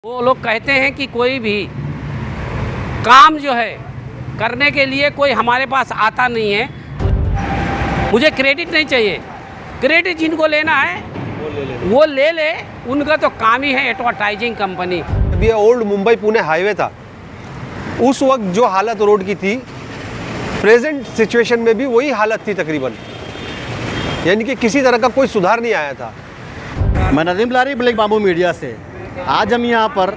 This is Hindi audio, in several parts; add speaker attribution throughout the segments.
Speaker 1: वो लोग कहते हैं कि कोई भी काम जो है करने के लिए कोई हमारे पास आता नहीं है। मुझे क्रेडिट नहीं चाहिए, क्रेडिट जिनको लेना है वो ले ले, उनका तो काम ही है एडवर्टाइजिंग कंपनी।
Speaker 2: अब ये ओल्ड मुंबई पुणे हाईवे था, उस वक्त जो हालत रोड की थी, प्रेजेंट सिचुएशन में भी वही हालत थी तकरीबन, यानी कि किसी तरह का कोई सुधार नहीं आया था।
Speaker 3: मैं नदीम लारी, ब्लैक बाम्बू मीडिया से। आज हम यहाँ पर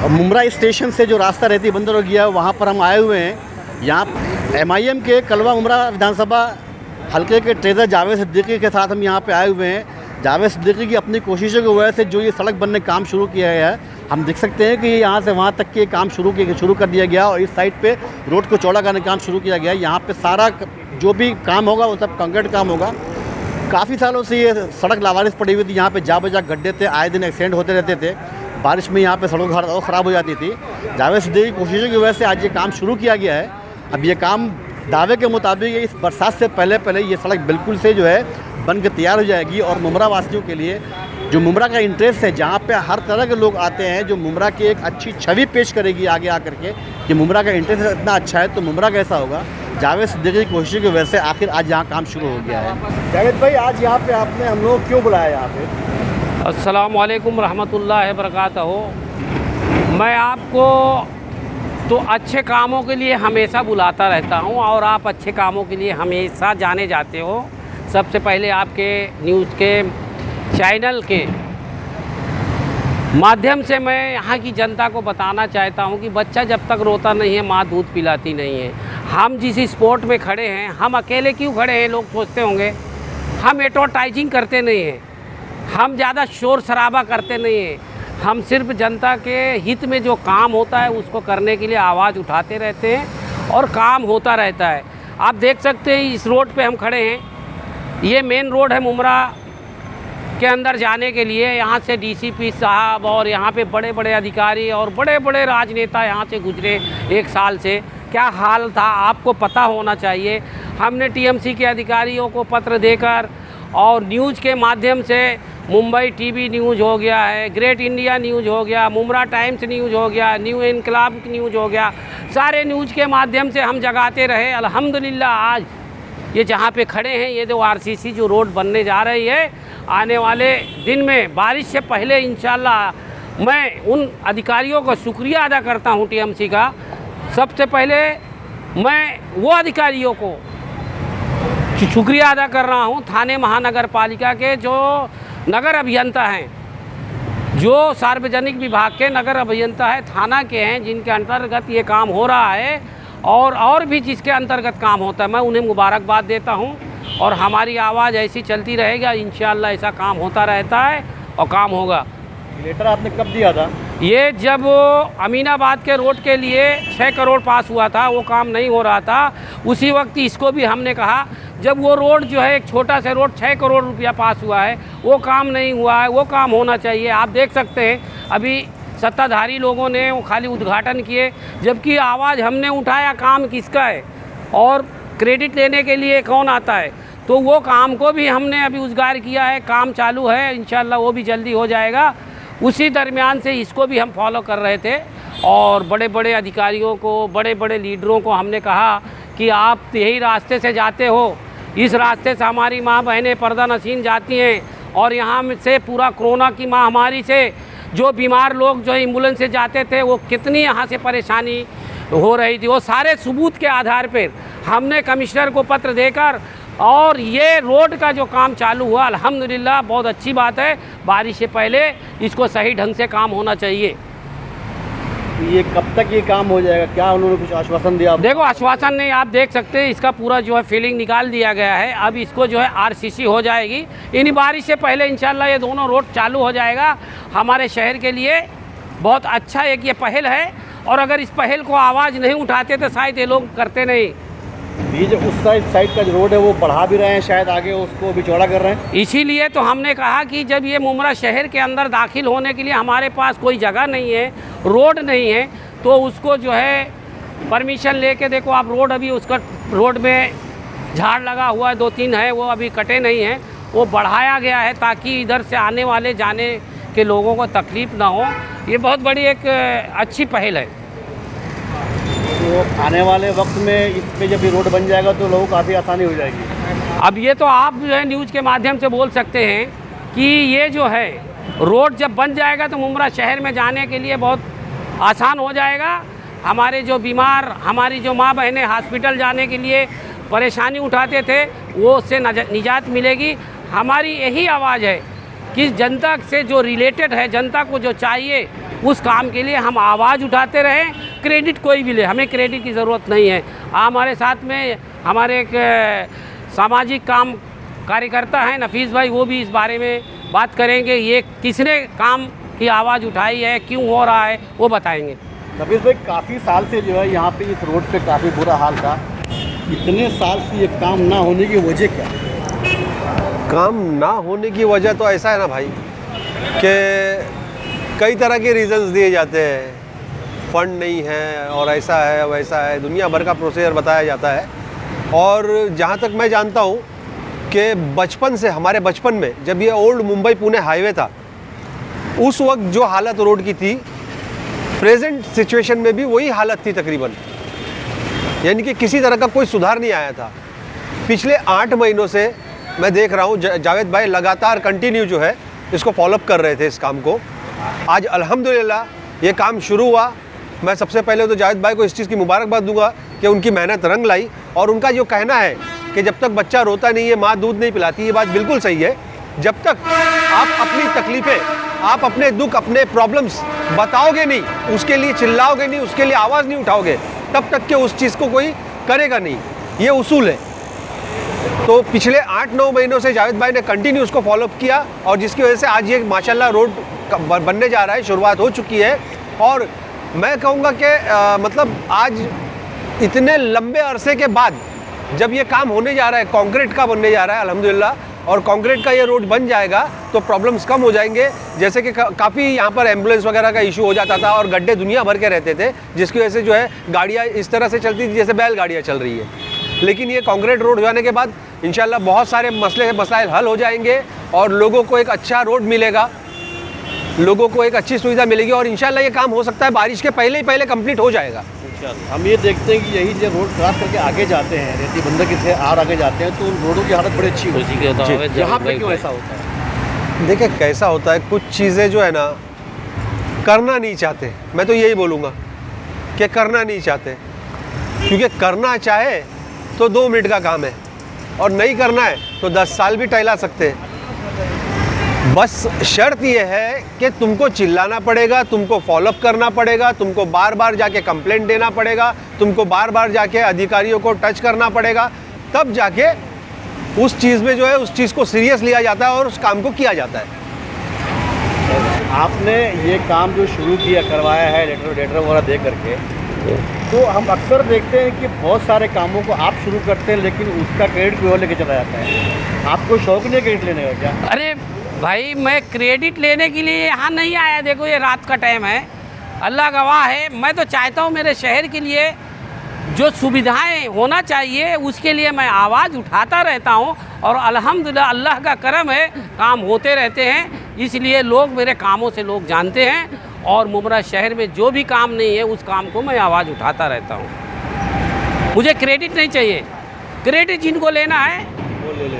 Speaker 3: मुमरा स्टेशन से जो रास्ता रहती बंदर हो गया, वहाँ पर हम आए हुए हैं। यहाँ MIM के कलवा मुमरा विधानसभा हल्के के ट्रेजर जावेद सिद्दीकी के साथ हम यहाँ पे आए हुए हैं। जावेद सिद्दीकी की अपनी कोशिशों की वजह से जो ये सड़क बनने का काम शुरू किया गया है, हम देख सकते हैं कि यहाँ से वहाँ तक के काम शुरू कर दिया गया और इस साइड पे रोड को चौड़ा करने का काम शुरू किया गया। यहाँ पे सारा जो भी काम होगा वो सब कंक्रीट काम होगा। काफ़ी सालों से ये सड़क लावारिस पड़ी हुई थी, यहाँ पे जा बजा गड्ढे थे, आए दिन एक्सीडेंट होते रहते थे। बारिश में यहाँ पे सड़क और ख़राब हो जाती थी। जावेद सिद्दीकी की कोशिशों की वजह से आज ये काम शुरू किया गया है। अब ये काम दावे के मुताबिक इस बरसात से पहले ये सड़क बिल्कुल से जो है बन के तैयार हो जाएगी और मुमरा वासियों के लिए, जो मुमरा का इंटरेस्ट है, जहाँ पे हर तरह के लोग आते हैं, जो मुमरा की एक अच्छी छवि पेश करेगी आगे आकर के कि मुमरा का इंटरेस्ट इतना अच्छा है तो मुमरा कैसा होगा। जावेद सिद्दीकी की कोशिशों की वजह से आखिर आज यहाँ काम शुरू हो गया है। जावेद भाई, आज यहाँ पे आपने हम लोग क्यों बुलाया यहाँ पे?
Speaker 1: अस्सलाम वालेकुम रहमतुल्लाहि बरकातहू। मैं आपको तो अच्छे कामों के लिए हमेशा बुलाता रहता हूँ और आप अच्छे कामों के लिए हमेशा जाने जाते हो। सबसे पहले आपके न्यूज़ के चैनल के माध्यम से मैं यहाँ की जनता को बताना चाहता हूँ कि बच्चा जब तक रोता नहीं है माँ दूध पिलाती नहीं है। हम जिस स्पोर्ट में खड़े हैं, हम अकेले क्यों खड़े हैं लोग सोचते होंगे। हम एडवर्टाइजिंग करते नहीं हैं, हम ज़्यादा शोर शराबा करते नहीं हैं। हम सिर्फ जनता के हित में जो काम होता है उसको करने के लिए आवाज़ उठाते रहते हैं और काम होता रहता है। आप देख सकते हैं इस रोड पे हम खड़े हैं, ये मेन रोड है मुमरा के अंदर जाने के लिए। यहाँ से DCP साहब और यहाँ पे बड़े बड़े अधिकारी और बड़े बड़े राजनेता यहाँ से गुजरे। एक साल से क्या हाल था आपको पता होना चाहिए। हमने TMC के अधिकारियों को पत्र देकर और न्यूज़ के माध्यम से, मुंबई TV न्यूज़ हो गया है, ग्रेट इंडिया न्यूज़ हो गया, मुमरा टाइम्स न्यूज़ हो गया, न्यू इनकलाब न्यूज़ हो गया, सारे न्यूज़ के माध्यम से हम जगाते रहे। अल्हम्दुलिल्लाह आज ये जहाँ पे खड़े हैं, ये जो RCC जो रोड बनने जा रही है, आने वाले दिन में बारिश से पहले इंशाल्लाह मैं उन अधिकारियों का शुक्रिया अदा करता हूँ TMC का। सबसे पहले मैं वो अधिकारियों को शुक्रिया अदा कर रहा हूँ, थाने महानगर पालिका के जो नगर अभियंता हैं, जो सार्वजनिक विभाग के नगर अभियंता है, थाना के हैं, जिनके अंतर्गत ये काम हो रहा है और भी जिसके अंतर्गत काम होता है, मैं उन्हें मुबारकबाद देता हूँ। और हमारी आवाज़ ऐसी चलती रहेगा, इंशाअल्लाह ऐसा काम होता रहता है और काम होगा।
Speaker 3: लेटर आपने कब दिया था?
Speaker 1: ये जब अमीनाबाद के रोड के लिए 6 करोड़ पास हुआ था, वो काम नहीं हो रहा था, उसी वक्त इसको भी हमने कहा। जब वो रोड जो है एक छोटा सा रोड 6 करोड़ रुपया पास हुआ है, वो काम नहीं हुआ है, वो काम होना चाहिए। आप देख सकते हैं अभी सत्ताधारी लोगों ने वो खाली उद्घाटन किए, जबकि आवाज़ हमने उठाया काम किसका है और क्रेडिट लेने के लिए कौन आता है। तो वो काम को भी हमने अभी उजागर किया है, काम चालू है, इंशाल्लाह वो भी जल्दी हो जाएगा। उसी दरमियान से इसको भी हम फॉलो कर रहे थे और बड़े बड़े अधिकारियों को, बड़े बड़े लीडरों को हमने कहा कि आप यही रास्ते से जाते हो, इस रास्ते से हमारी माँ बहनें पर्दा नशीन जाती हैं और यहाँ से पूरा कोरोना की महामारी से जो बीमार लोग जो एम्बुलेंस से जाते थे, वो कितनी यहाँ से परेशानी हो रही थी, वो सारे सबूत के आधार पर हमने कमिश्नर को पत्र देकर और ये रोड का जो काम चालू हुआ, अल्हम्दुलिल्लाह बहुत अच्छी बात है। बारिश से पहले इसको सही ढंग से काम होना चाहिए।
Speaker 3: ये कब तक ये काम हो जाएगा? क्या उन्होंने कुछ आश्वासन दिया?
Speaker 1: देखो, आश्वासन नहीं, आप देख सकते हैं इसका पूरा जो है फीलिंग निकाल दिया गया है। अब इसको जो है RCC हो जाएगी, इन बारिश से पहले इंशाल्लाह ये दोनों रोड चालू हो जाएगा। हमारे शहर के लिए बहुत अच्छा एक ये पहल है और अगर इस पहल को आवाज़ नहीं उठाते तो शायद ये लोग करते नहीं।
Speaker 3: ये जो उस साइड का जो रोड है वो बढ़ा भी रहे हैं, शायद आगे उसको भी चौड़ा कर रहे हैं।
Speaker 1: इसीलिए तो हमने कहा कि जब ये मुमरा शहर के अंदर दाखिल होने के लिए हमारे पास कोई जगह नहीं है, रोड नहीं है, तो उसको जो है परमिशन लेके, देखो आप रोड अभी उसका रोड में झाड़ लगा हुआ है, 2-3 है, वो अभी कटे नहीं हैं, वो बढ़ाया गया है ताकि इधर से आने वाले जाने के लोगों को तकलीफ़ ना हो, ये बहुत बड़ी एक अच्छी पहल है।
Speaker 3: तो आने वाले वक्त में इस पे जब ये रोड बन जाएगा तो लोगों को काफ़ी आसानी हो जाएगी।
Speaker 1: अब ये तो आप जो है न्यूज़ के माध्यम से बोल सकते हैं कि ये जो है रोड जब बन जाएगा तो मुमरा शहर में जाने के लिए बहुत आसान हो जाएगा। हमारे जो बीमार, हमारी जो माँ बहनें हॉस्पिटल जाने के लिए परेशानी उठाते थे, वो उससे निजात मिलेगी। हमारी यही आवाज़ है कि जनता से जो रिलेटेड है, जनता को जो चाहिए उस काम के लिए हम आवाज़ उठाते रहें। क्रेडिट कोई भी ले, हमें क्रेडिट की ज़रूरत नहीं है। हमारे साथ में हमारे एक सामाजिक काम कार्यकर्ता हैं नफीस भाई, वो भी इस बारे में बात करेंगे। ये किसने काम की आवाज़ उठाई है, क्यों हो रहा है, वो बताएंगे।
Speaker 3: नफीस भाई, काफ़ी साल से जो है यहाँ पे इस रोड पे काफ़ी बुरा हाल था। इतने साल से ये काम ना होने की वजह क्या?
Speaker 2: काम ना होने की वजह तो ऐसा है ना भाई कि कई तरह के रीज़न्स दिए जाते हैं। फंड नहीं है और ऐसा है वैसा है, दुनिया भर का प्रोसीजर बताया जाता है। और जहाँ तक मैं जानता हूँ कि बचपन से, हमारे बचपन में जब ये ओल्ड मुंबई पुणे हाईवे था, उस वक्त जो हालत रोड की थी, प्रेजेंट सिचुएशन में भी वही हालत थी तकरीबन। यानी कि किसी तरह का कोई सुधार नहीं आया था। पिछले 8 महीनों से मैं देख रहा हूँ जावेद भाई लगातार कंटिन्यू जो है इसको फॉलोअप कर रहे थे इस काम को। आज अल्हम्दुलिल्लाह ये काम शुरू हुआ। मैं सबसे पहले तो जावेद भाई को इस चीज़ की मुबारकबाद दूंगा कि उनकी मेहनत रंग लाई। और उनका जो कहना है कि जब तक बच्चा रोता नहीं है माँ दूध नहीं पिलाती, ये बात बिल्कुल सही है। जब तक आप अपनी तकलीफ़ें, आप अपने दुख, अपने प्रॉब्लम्स बताओगे नहीं, उसके लिए चिल्लाओगे नहीं, उसके लिए आवाज़ नहीं उठाओगे, तब तक के उस चीज़ को कोई करेगा नहीं। ये उसूल है। तो पिछले 8-9 महीनों से जावेद भाई ने कंटिन्यू उसको फॉलोअप किया और जिसकी वजह से आज ये माशाल्लाह रोड बनने जा रहा है, शुरुआत हो चुकी है। और मैं कहूँगा कि मतलब आज इतने लंबे अरसे के बाद जब ये काम होने जा रहा है, कंक्रीट का बनने जा रहा है अल्हम्दुलिल्लाह, और कंक्रीट का ये रोड बन जाएगा तो प्रॉब्लम्स कम हो जाएंगे। जैसे कि काफ़ी यहाँ पर एम्बुलेंस वगैरह का इशू हो जाता था और गड्ढे दुनिया भर के रहते थे, जिसकी वजह से जो है गाड़ियाँ इस तरह से चलती थी जैसे बैलगाड़ियाँ चल रही है। लेकिन ये कंक्रीट रोड जाने के बाद इंशाल्लाह बहुत सारे मसाइल हल हो जाएंगे और लोगों को एक अच्छा रोड मिलेगा, लोगों को एक अच्छी सुविधा मिलेगी। और इंशाल्लाह ये काम हो सकता है बारिश के पहले ही पहले कंप्लीट हो जाएगा।
Speaker 3: हम ये देखते हैं कि यही जो रोड क्रॉस करके आगे जाते हैं, रेती बंदर की से और आगे जाते हैं, तो उन रोडों की हालत बड़ी अच्छी होती है। यहाँ पे क्यों ऐसा होता है?
Speaker 2: देखिए कैसा होता है, कुछ चीज़ें जो है ना करना नहीं चाहते। मैं तो यही बोलूँगा कि करना नहीं चाहते, क्योंकि करना चाहे तो 2 मिनट का काम है और नहीं करना है तो 10 साल भी टहला सकते हैं। बस शर्त यह है कि तुमको चिल्लाना पड़ेगा, तुमको फॉलोअप करना पड़ेगा, तुमको बार बार जाके कंप्लेंट देना पड़ेगा, तुमको बार बार जाके अधिकारियों को टच करना पड़ेगा, तब जाके उस चीज़ में जो है उस चीज़ को सीरियस लिया जाता है और उस काम को किया जाता है।
Speaker 3: आपने ये काम जो शुरू किया, करवाया है लेटर वगैरह दे करके, तो हम अक्सर देखते हैं कि बहुत सारे कामों को आप शुरू करते हैं लेकिन उसका क्रेडिट कोई और लेके चला जाता है। आपको शौक नहीं है क्रेडिट लेने का क्या?
Speaker 1: अरे भाई, मैं क्रेडिट लेने के लिए यहाँ नहीं आया। देखो ये रात का टाइम है, अल्लाह गवाह है। मैं तो चाहता हूँ मेरे शहर के लिए जो सुविधाएं होना चाहिए उसके लिए मैं आवाज़ उठाता रहता हूँ और अल्हम्दुलिल्लाह अल्लाह का करम है, काम होते रहते हैं। इसलिए लोग मेरे कामों से लोग जानते हैं और मुमरा शहर में जो भी काम नहीं है उस काम को मैं आवाज़ उठाता रहता हूँ। मुझे क्रेडिट नहीं चाहिए, क्रेडिट जिनको लेना है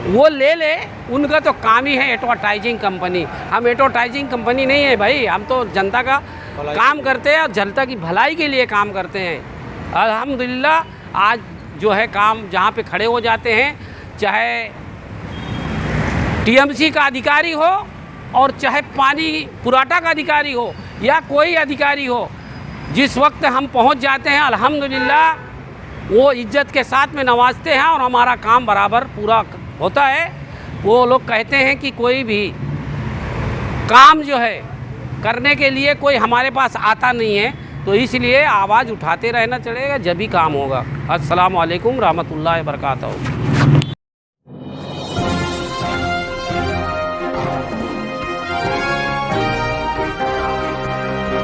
Speaker 1: वो ले ले, उनका तो काम ही है एडवर्टाइजिंग कंपनी। हम एडवर्टाइजिंग कंपनी नहीं है भाई, हम तो जनता का काम करते हैं और जनता की भलाई के लिए काम करते हैं। अल्हम्दुलिल्लाह आज जो है काम जहाँ पे खड़े हो जाते हैं, चाहे टीएमसी का अधिकारी हो और चाहे पानी पुराटा का अधिकारी हो या कोई अधिकारी हो, जिस वक्त हम पहुँच जाते हैं अल्हम्दुलिल्लाह वो इज्जत के साथ में नवाजते हैं और हमारा काम बराबर पूरा होता है। वो लोग कहते हैं कि कोई भी काम जो है करने के लिए कोई हमारे पास आता नहीं है, तो इसलिए आवाज़ उठाते रहना चलेगा, जब भी काम होगा। अस्सलाम वालेकुम रहमतुल्लाहि व बरकातहू।